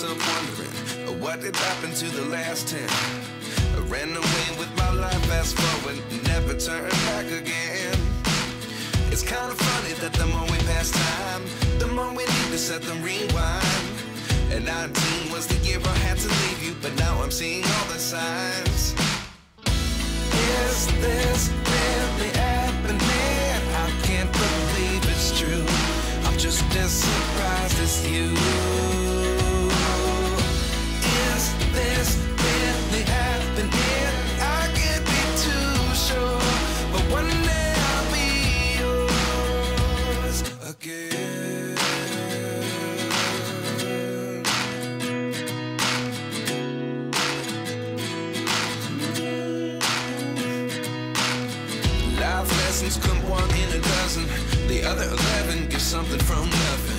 myself wondering, what did happen to the last 10? I ran away with my life, fast forward, never turn back again. It's kind of funny that the more we pass time, the more we need to set them rewind. And 19 was the year I had to leave you, but now I'm seeing all the signs. Is this really happening? I can't believe it's true. I'm just as surprised as you. Is this really happening? I can't be too sure, but one day I'll be yours again. Life lessons come one in a dozen. The other 11 get something from nothing.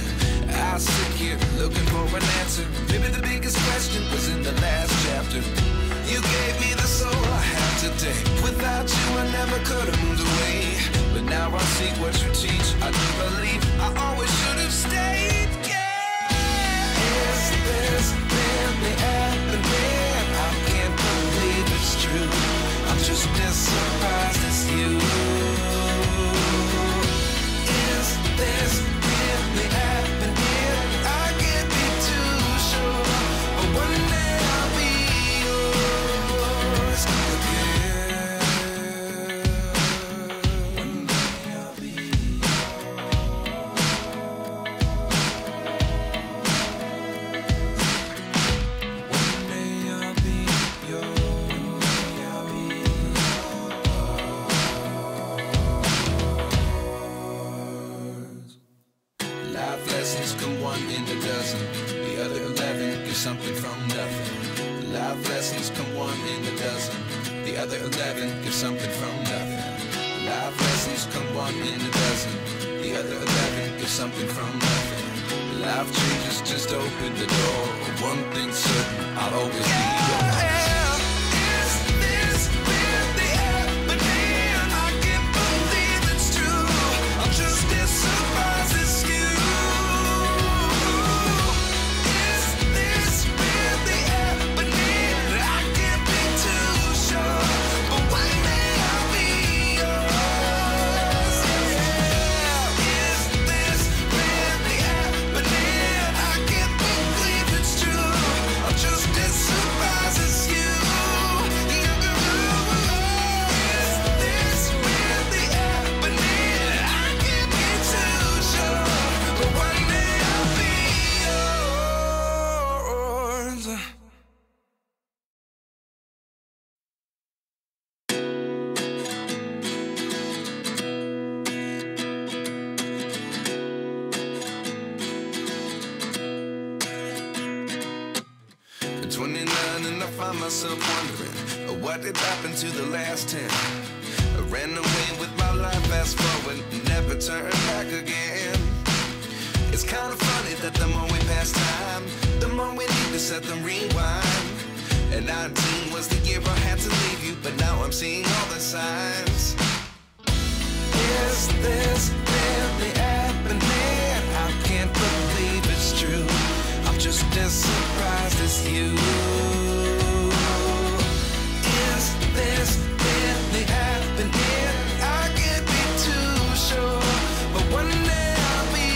I sit here looking for an answer. Maybe the biggest question was in the last chapter. You gave me the soul I have today. Without you I never could have moved away. But now I see what you teach. I do believe I always should have stayed. Yeah. Is this really happening? I can't believe it's true. I'm just as surprised as you. Is this really happening? I can't be too sure, but one day I'll be yours again. One day I'll be yours. One day I'll be yours. Life lessons come one in a dozen. The other 11 get something from nothing. Life lessons come one in a dozen. The other 11 get something from nothing. Life lessons come one in a dozen. The other 11 get something from nothing. Life changes just open the door. One thing's certain, I'll always be yours. Is this really happening? I can't believe it's true. I'm just as surprised as you. Is this really happening? I can't be too sure, but one day I'll be yours. Yeah. Is this really happening? I can't believe it's true. I'm just as surprised as you. Is this really happening? I can't be too sure, but one day I'll be yours. 29 and I find myself wondering, what did happen to the last 10? I ran away with my life, fast forward, never turn back again. It's kind of funny that the more we pass time, the more we need to set them rewind. And 19 was the year I had to leave you, but now I'm seeing all the signs. Is this really happening? I can't believe it's true. I'm just as surprised as you. Is this really happening? I can't be too sure, but one day I'll be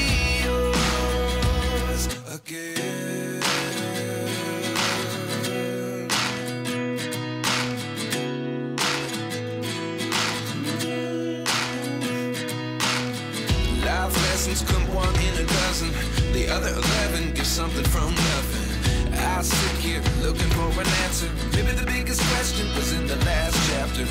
yours again. Life lessons come one in a dozen. The other 11 get something from nothing. I sit here looking for an answer. Maybe the biggest question was in the last chapter.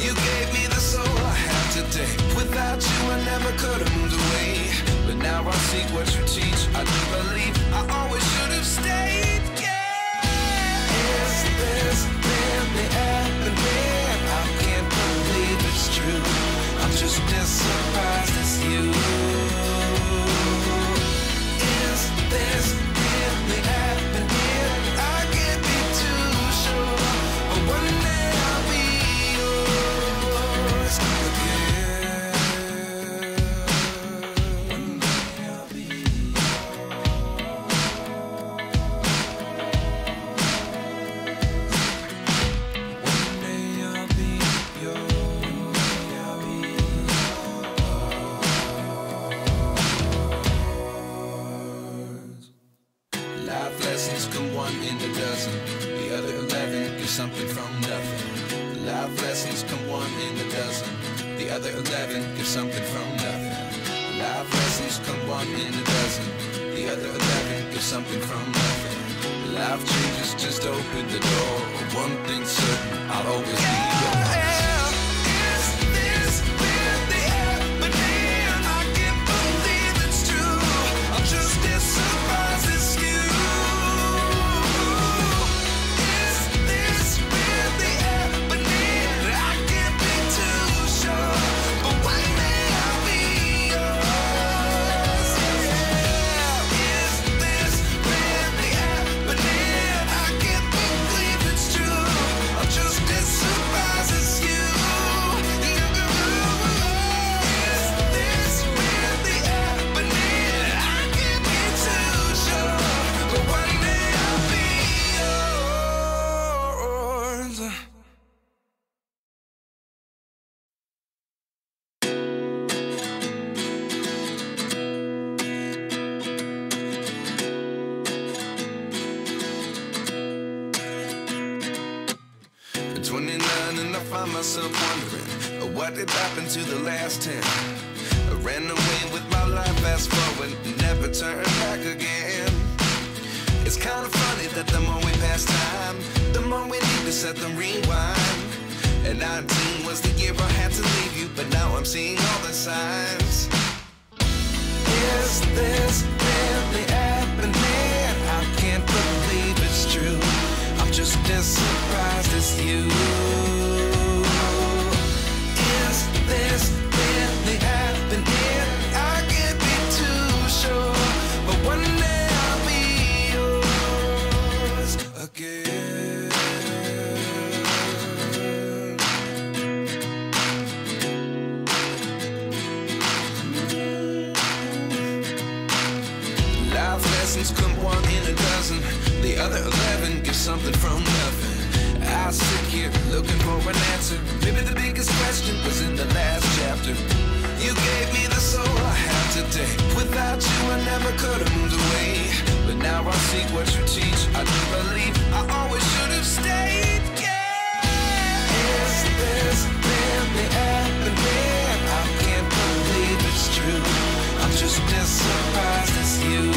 You gave me the soul I have today. Without you I never could have moved away. But now I see what you teach. I do believe I always should have stayed. Yeah. Is this really happening? I can't believe it's true. I'm just as surprised as you. Is this really happening? I can't be too sure, but one day I'll be yours again. One day I'll be yours. in a dozen. The other 11 get something from nothing. Life lessons come one in a dozen. The other 11 get something from nothing. Life lessons come one in a dozen. The other 11 get something from nothing. Life changes, just open the door. One thing's certain, I'll always be yours. Is this really happening? I can't believe it's true. I'm just as surprised as you. Is this really happening? I can't be too sure, but one day I'll be yours. Is this really happening? I can't believe it's true. I'm just as surprised as you. Is this really happening? I can't be too sure, but one day I'll be yours. 29 and I find myself wondering, what did happen to the last 10? I ran away with my life, fast forward, never turn back again. It's kind of funny that the more we pass time, the more we need to set the rewind. And 19 was the year I had to leave you, but now I'm seeing all the signs. Is this really happening? I can't believe it's true. I'm just as surprised as you. Is this really happening? I can't be too sure, but one day I'll be yours again. Life lessons come one in a dozen. The other 11 get something from nothing. I sit here looking for an answer. Maybe the biggest question was in the last chapter. You gave me the soul I have today. Without you I never could have moved away. But now I see what you teach. I do believe I always should have stayed. Yeah. Is this really happening? I can't believe it's true. I'm just as surprised as you.